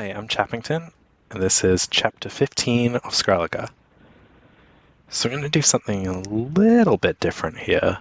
Hi, I'm Chappington, and this is Chapter 15 of Skrælige. So we're going to do something a little bit different here,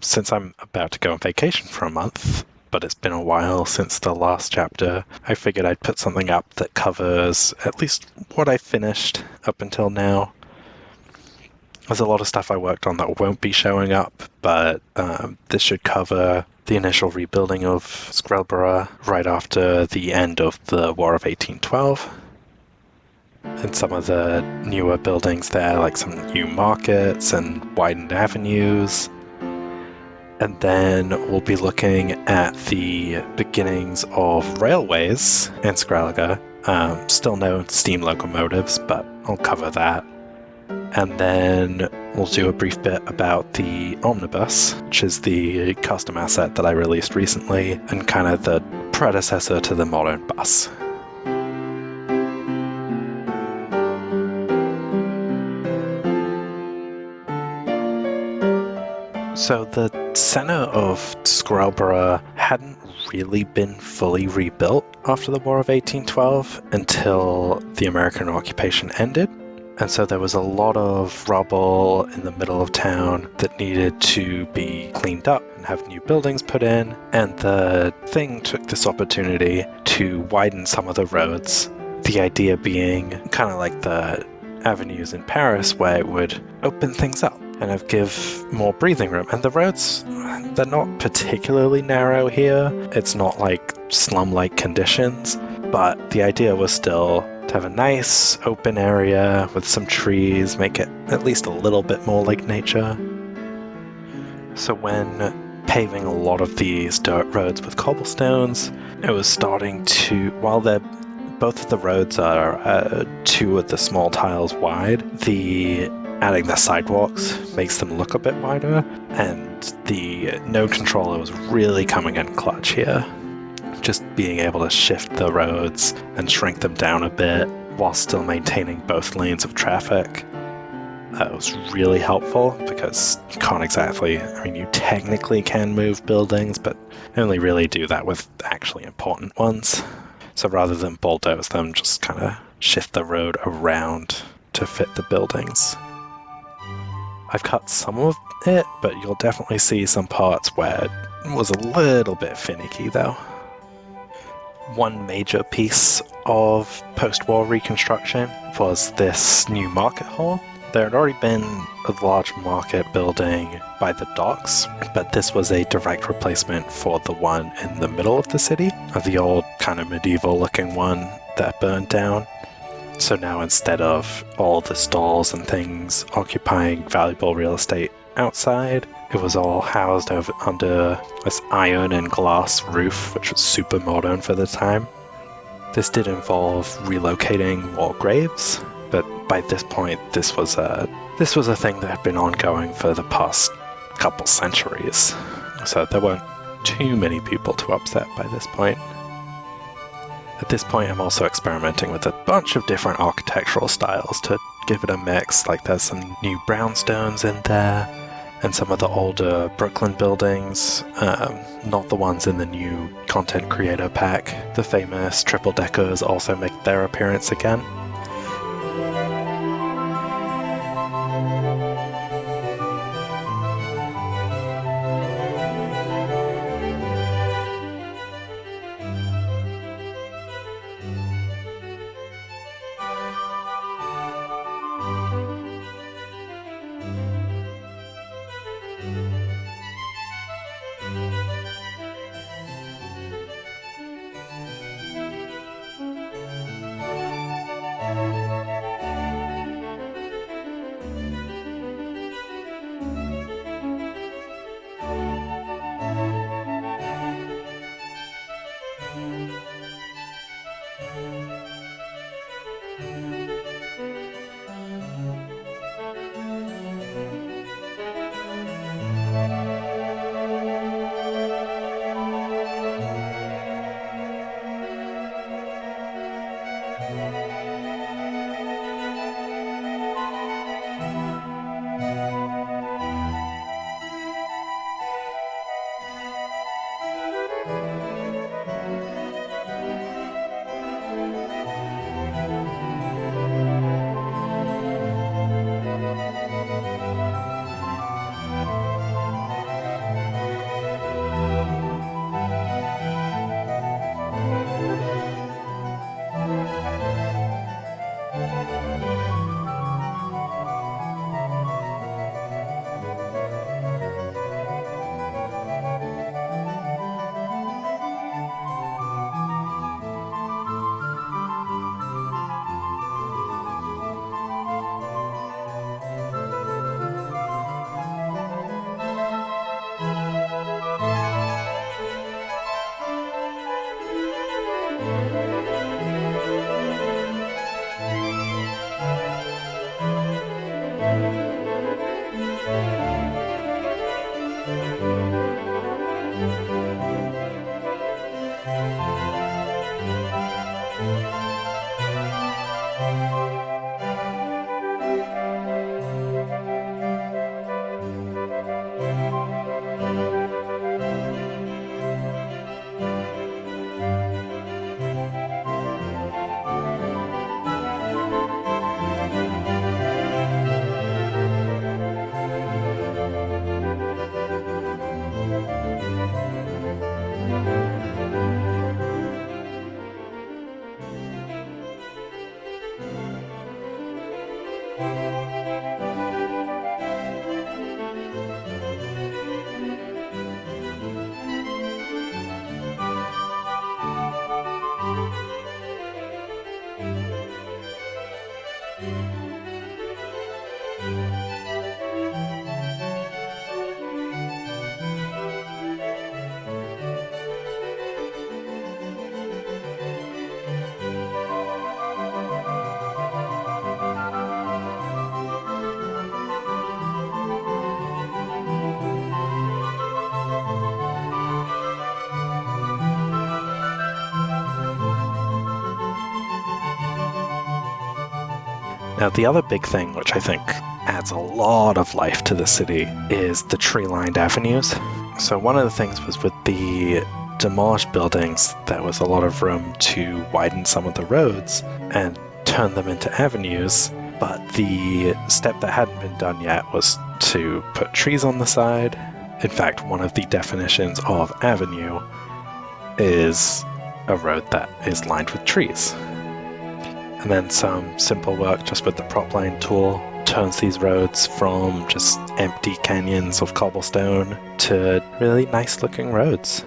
since I'm about to go on vacation for a month, but it's been a while since the last chapter. I figured I'd put something up that covers at least what I finished up until now. There's a lot of stuff I worked on that won't be showing up, but this should cover the initial rebuilding of Skrælingborough right after the end of the War of 1812. And some of the newer buildings there, like some new markets and widened avenues. And then we'll be looking at the beginnings of railways in Skrælige. Still no steam locomotives, but I'll cover that. And then we'll do a brief bit about the Omnibus, which is the custom asset that I released recently, and kind of the predecessor to the modern bus. So the center of Skrælingborough hadn't really been fully rebuilt after the War of 1812 until the American occupation ended. And so there was a lot of rubble in the middle of town that needed to be cleaned up and have new buildings put in. And the thing took this opportunity to widen some of the roads. The idea being kind of like the avenues in Paris, where it would open things up and give more breathing room. And the roads, they're not particularly narrow here. It's not like slum-like conditions, but the idea was still to have a nice open area with some trees, make it at least a little bit more like nature. So when paving a lot of these dirt roads with cobblestones, it was starting to, while both of the roads are 2 of the small tiles wide, adding the sidewalks makes them look a bit wider, and the node controller was really coming in clutch here. Just being able to shift the roads and shrink them down a bit while still maintaining both lanes of traffic. That was really helpful because you can't exactly, you technically can move buildings, but only really do that with actually important ones. So rather than bulldoze them, just kind of shift the road around to fit the buildings. I've cut some of it, but you'll definitely see some parts where it was a little bit finicky though. One major piece of post-war reconstruction was this new market hall. There had already been a large market building by the docks, but this was a direct replacement for the one in the middle of the city, the old kind of medieval-looking one that burned down. So now instead of all the stalls and things occupying valuable real estate outside, it was all housed under this iron and glass roof, which was super modern for the time. This did involve relocating more graves, but by this point, this was a thing that had been ongoing for the past couple centuries. So there weren't too many people to upset by this point. At this point, I'm also experimenting with a bunch of different architectural styles to give it a mix. Like there's some new brownstones in there, and some of the older Brooklyn buildings, not the ones in the new content creator pack. The famous triple deckers also make their appearance again. Now, the other big thing, which I think adds a lot of life to the city, is the tree-lined avenues. So one of the things was with the demolished buildings, there was a lot of room to widen some of the roads and turn them into avenues, but the step that hadn't been done yet was to put trees on the side. In fact, one of the definitions of avenue is a road that is lined with trees. And then some simple work just with the prop line tool turns these roads from just empty canyons of cobblestone to really nice looking roads.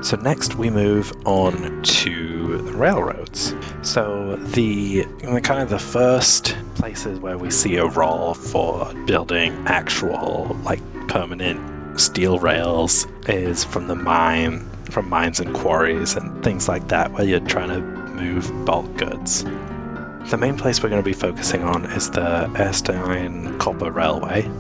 So next we move on to the railroads. So the kind of the first places where we see a role for building actual permanent steel rails is from mines and quarries and things like that, where you're trying to move bulk goods. The main place we're going to be focusing on is the Eirstein Copper Railway,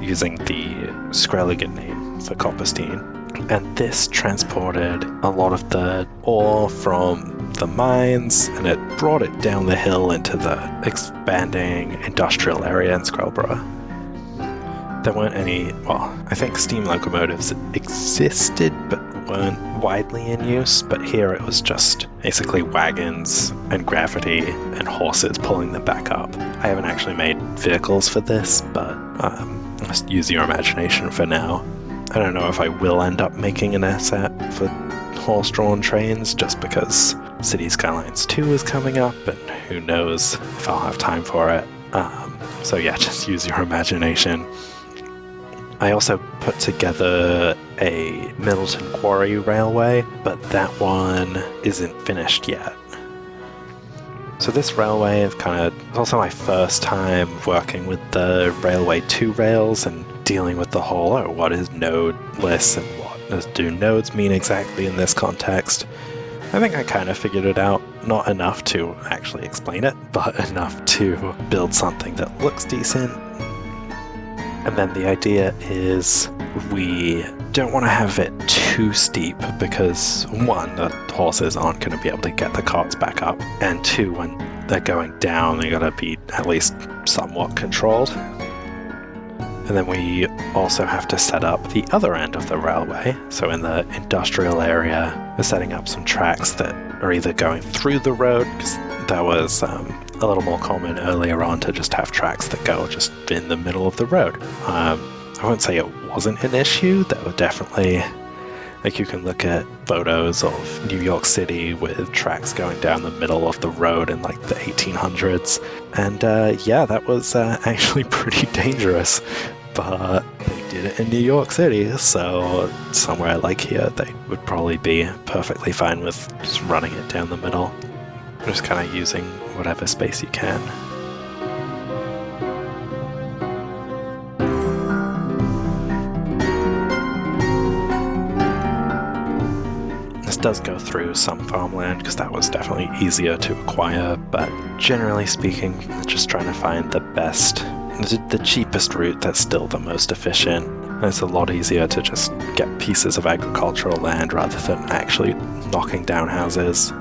using the Skrælige name for Copperstein. And this transported a lot of the ore from the mines, and it brought it down the hill into the expanding industrial area in Skrælingborough. There weren't any, I think steam locomotives existed but weren't widely in use, but here it was just basically wagons and gravity and horses pulling them back up. I haven't actually made vehicles for this, but just use your imagination for now. I don't know if I will end up making an asset for horse-drawn trains just because City Skylines 2 is coming up, and who knows if I'll have time for it. So yeah, just use your imagination. I also put together a Middleton Quarry Railway, but that one isn't finished yet. So this railway is also my first time working with the Railway 2 rails and dealing with the whole, what is nodeless and what do nodes mean exactly in this context. I think I kind of figured it out, not enough to actually explain it, but enough to build something that looks decent. And then the idea is we don't want to have it too steep because, one, the horses aren't going to be able to get the carts back up, and two, when they're going down, they're going to be at least somewhat controlled. And then we also have to set up the other end of the railway. So in the industrial area, we're setting up some tracks that are either going through the road, because that was a little more common earlier on to just have tracks that go just in the middle of the road. I won't say it wasn't an issue. There were definitely, like, you can look at photos of New York City with tracks going down the middle of the road in like the 1800s. And yeah, that was actually pretty dangerous. But they did it in New York City, so somewhere like here, they would probably be perfectly fine with just running it down the middle. Just kind of using whatever space you can. This does go through some farmland because that was definitely easier to acquire, but generally speaking, just trying to find the cheapest route that's still the most efficient. And it's a lot easier to just get pieces of agricultural land rather than actually knocking down houses.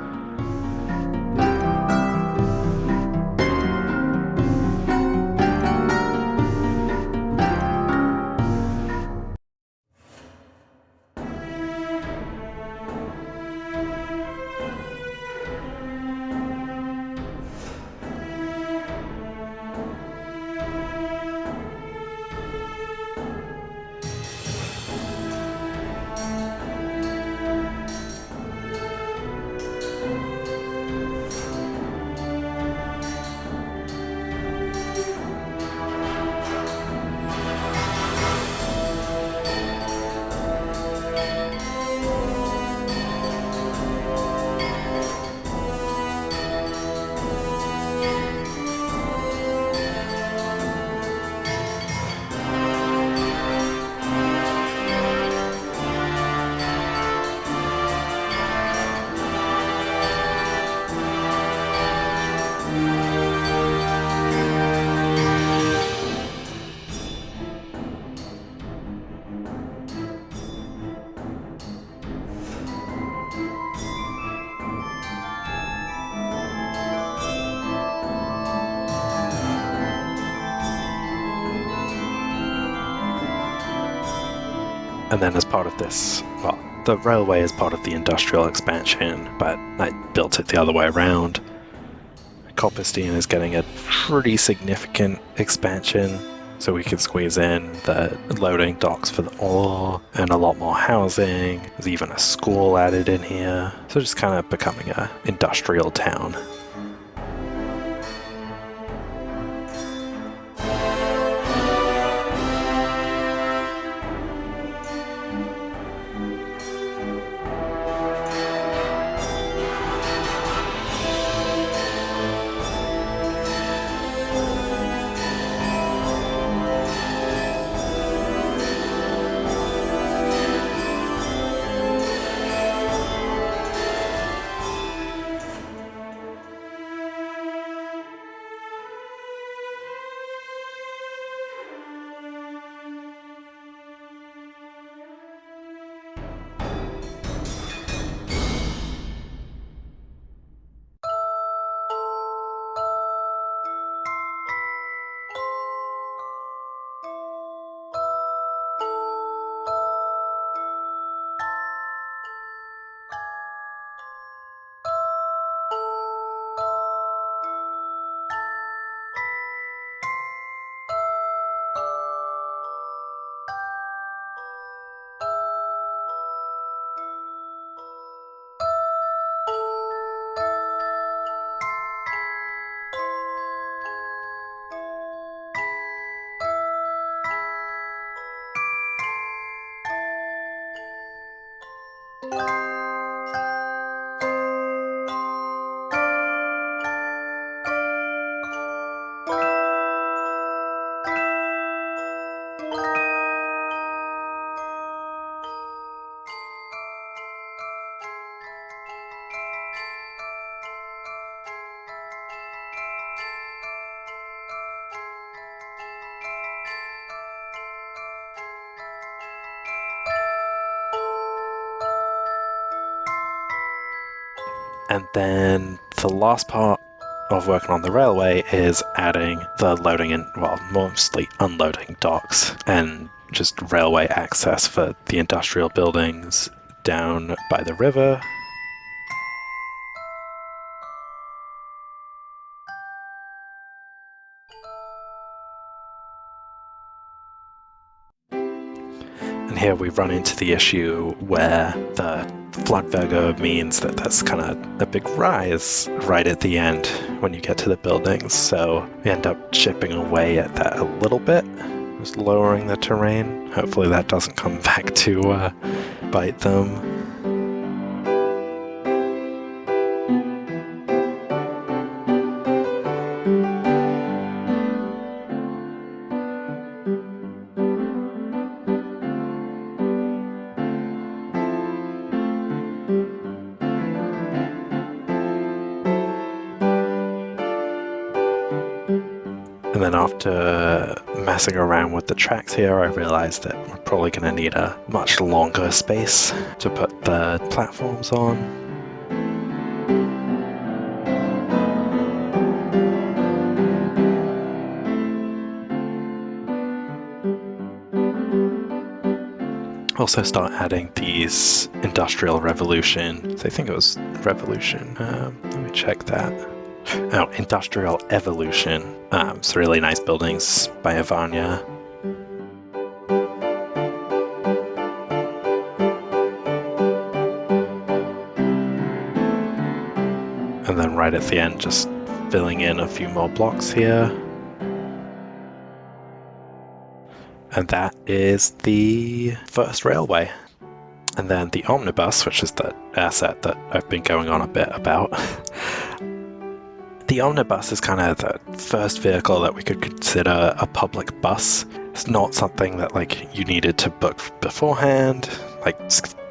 And then as part of this, well, the railway is part of the industrial expansion, but I built it the other way around. Copperstein is getting a pretty significant expansion, so we can squeeze in the loading docks for the ore and a lot more housing. There's even a school added in here. So just kind of becoming an industrial town. And then the last part of working on the railway is adding the loading and, well, mostly unloading docks and just railway access for the industrial buildings down by the river. And here we run into the issue where the Floodberger means that there's kind of a big rise right at the end when you get to the buildings. So we end up chipping away at that a little bit, just lowering the terrain. Hopefully that doesn't come back to bite them. And then after messing around with the tracks here, I realized that we're probably going to need a much longer space to put the platforms on. Also start adding these Industrial Revolution. I think it was Revolution. Let me check that. Oh, Industrial Evolution. Some really nice buildings by Ivania. And then right at the end, just filling in a few more blocks here. And that is the first railway. And then the Omnibus, which is the asset that I've been going on a bit about. The Omnibus is kind of the first vehicle that we could consider a public bus. It's not something that you needed to book beforehand, like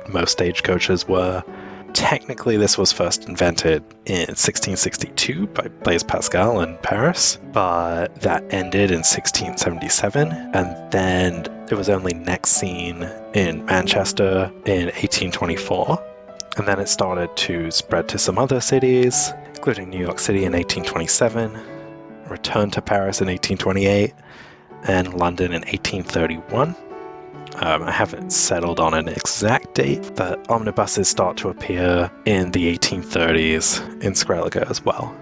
most stagecoaches were. Technically, this was first invented in 1662 by Blaise Pascal in Paris, but that ended in 1677, and then it was only next seen in Manchester in 1824, and then it started to spread to some other cities, including New York City in 1827, returned to Paris in 1828, and London in 1831. I haven't settled on an exact date. The omnibuses start to appear in the 1830s in Skrælige as well.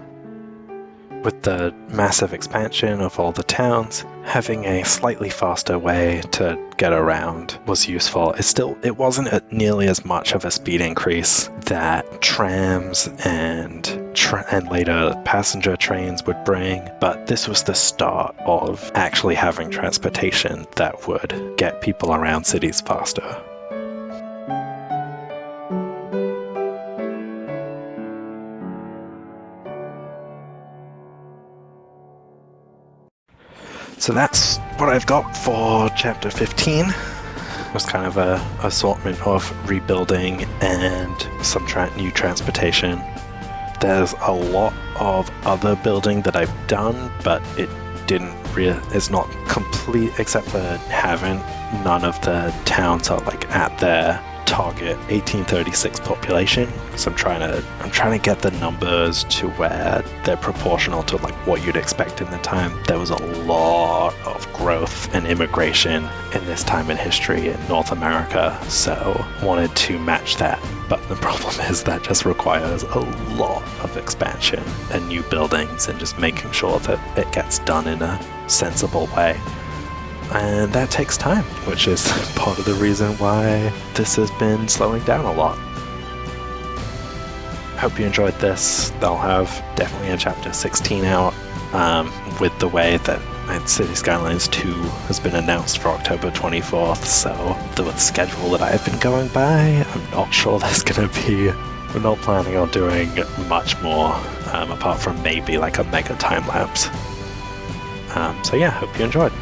With the massive expansion of all the towns, having a slightly faster way to get around was useful. It wasn't nearly as much of a speed increase that trams and later passenger trains would bring, but this was the start of actually having transportation that would get people around cities faster. So that's what I've got for chapter 15. It was kind of a assortment of rebuilding and some new transportation. There's a lot of other building that I've done, but it's not complete except for Haven. None of the towns are at their target 1836 population. So I'm trying to get the numbers to where they're proportional to what you'd expect in the time. There was a lot of growth and immigration in this time in history in North America, so wanted to match that. But the problem is that just requires a lot of expansion and new buildings and just making sure that it gets done in a sensible way. And that takes time, which is part of the reason why this has been slowing down a lot. Hope you enjoyed this. They'll have definitely a chapter 16 out with the way that City Skylines 2 has been announced for October 24th, so the schedule that I've been going by, I'm not sure there's going to be... We're not planning on doing much more, apart from maybe a mega time lapse. So yeah, hope you enjoyed.